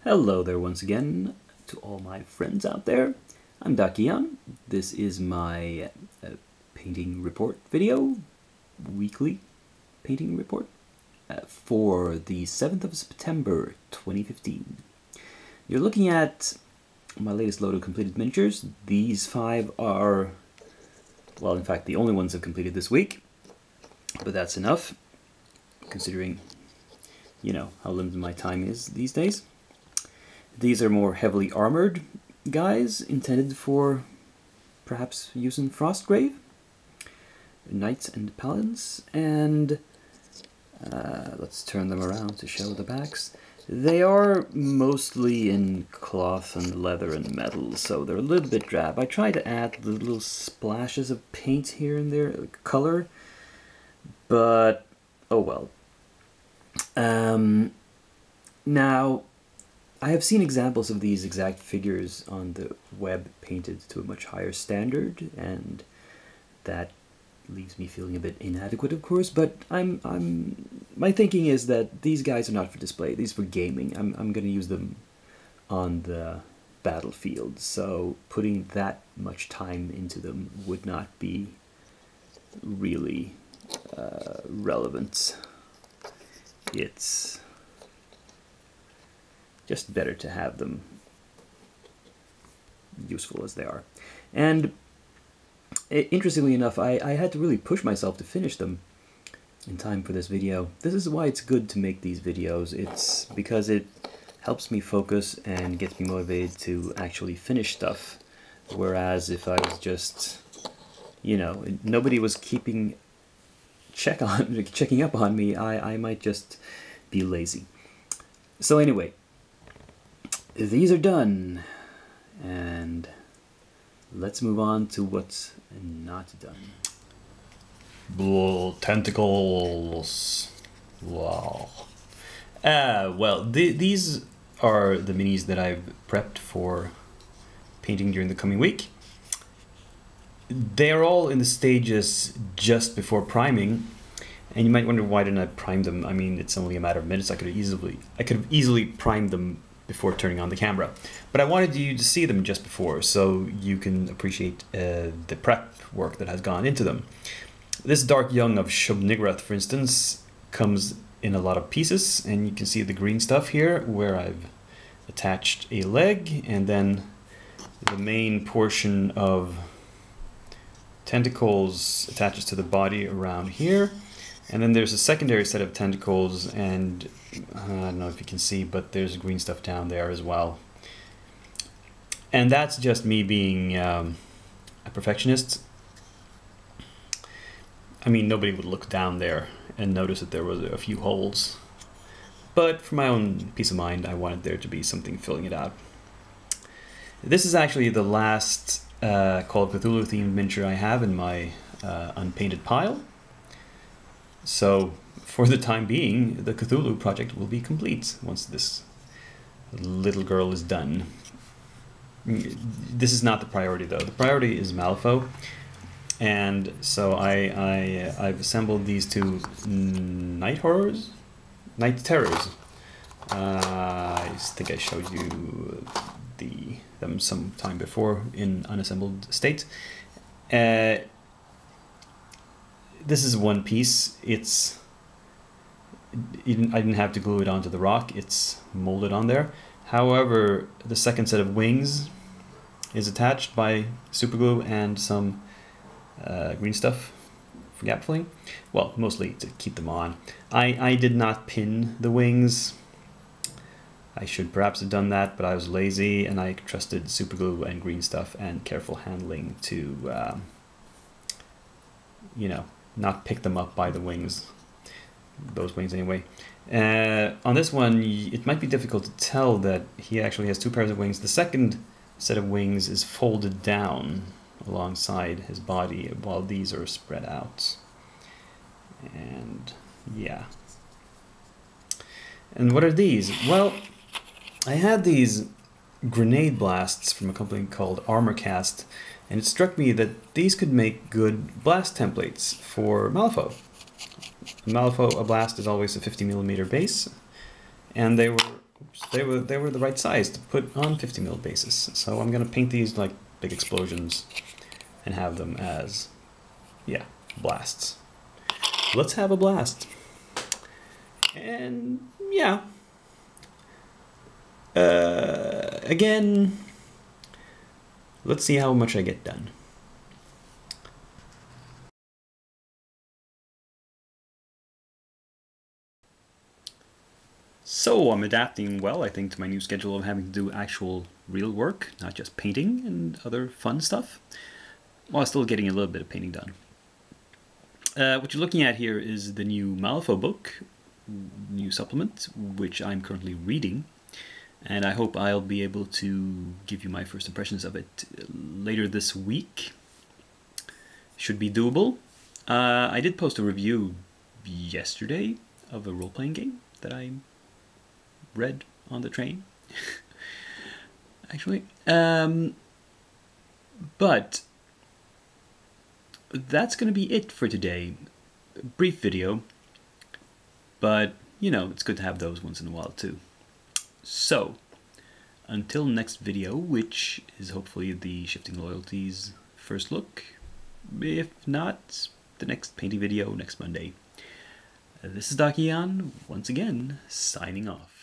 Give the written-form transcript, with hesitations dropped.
Hello there once again to all my friends out there. I'm Dakian. This is my painting report video, weekly painting report for the 7th of September 2015. You're looking at my latest load of completed miniatures. These 5 are, well, in fact, the only ones I've completed this week, but that's enough considering, you know, how limited my time is these days. These are more heavily armored guys, intended for perhaps use in Frostgrave, knights and paladins, and let's turn them around to show the backs. They are mostly in cloth and leather and metal, so they're a little bit drab. I try to add little splashes of paint here and there, color, but oh well. Now, I have seen examples of these exact figures on the web painted to a much higher standard, and that leaves me feeling a bit inadequate, of course, but my thinking is that these guys are not for display, these are for gaming. I'm going to use them on the battlefield, so putting that much time into them would not be really relevant. It's just better to have them useful as they are. And interestingly enough, I had to really push myself to finish them in time for this video. This is why it's good to make these videos. It's because it helps me focus and gets me motivated to actually finish stuff. Whereas if I was just, you know, nobody was checking up on me, I might just be lazy. So anyway, these are done, and let's move on to what's not done. Blue tentacles. Wow. Well, these are the minis that I've prepped for painting during the coming week. They're all in the stages just before priming, and you might wonder, why didn't I prime them? I mean, it's only a matter of minutes. I could have easily primed them before turning on the camera, but I wanted you to see them just before so you can appreciate the prep work that has gone into them. This Dark Young of Shub-Niggurath, for instance, comes in a lot of pieces, and you can see the green stuff here where I've attached a leg, and then the main portion of tentacles attaches to the body around here. And then there's a secondary set of tentacles, and I don't know if you can see, but there's green stuff down there as well. And that's just me being a perfectionist. I mean, nobody would look down there and notice that there was a few holes. But for my own peace of mind, I wanted there to be something filling it out. This is actually the last Call of Cthulhu themed miniature I have in my unpainted pile. So, for the time being, the Cthulhu project will be complete once this little girl is done. This is not the priority, though. The priority is Malifaux, and so I've assembled these 2 night terrors. I think I showed you them some time before in unassembled state. This is one piece. I didn't have to glue it onto the rock. It's molded on there. However, the second set of wings is attached by super glue and some green stuff for gap filling. Well, mostly to keep them on. I did not pin the wings. I should perhaps have done that, but I was lazy, and I trusted super glue and green stuff and careful handling to, you know, not pick them up by the wings, those wings anyway. On this one, it might be difficult to tell that he actually has 2 pairs of wings. The second set of wings is folded down alongside his body, while these are spread out. And yeah. And what are these? Well, I had these grenade blasts from a company called Armorcast, and it struck me that these could make good blast templates for Malifaux. Malifaux, a blast is always a 50mm base, and they were They were the right size to put on 50mm bases. So I'm gonna paint these like big explosions and have them as, yeah, blasts. Let's have a blast. And yeah, again, let's see how much I get done. So I'm adapting well, I think, to my new schedule of having to do actual real work, not just painting and other fun stuff, while still getting a little bit of painting done. What you're looking at here is the new Malifaux book, new supplement, which I'm currently reading, and I hope I'll be able to give you my first impressions of it later this week. Should be doable. I did post a review yesterday of a role-playing game that I read on the train, actually. But that's going to be it for today. A brief video, but you know, it's good to have those once in a while too. So, until next video, which is hopefully the Shifting Loyalties first look, if not, the next painting video next Monday. This is Dakian, once again, signing off.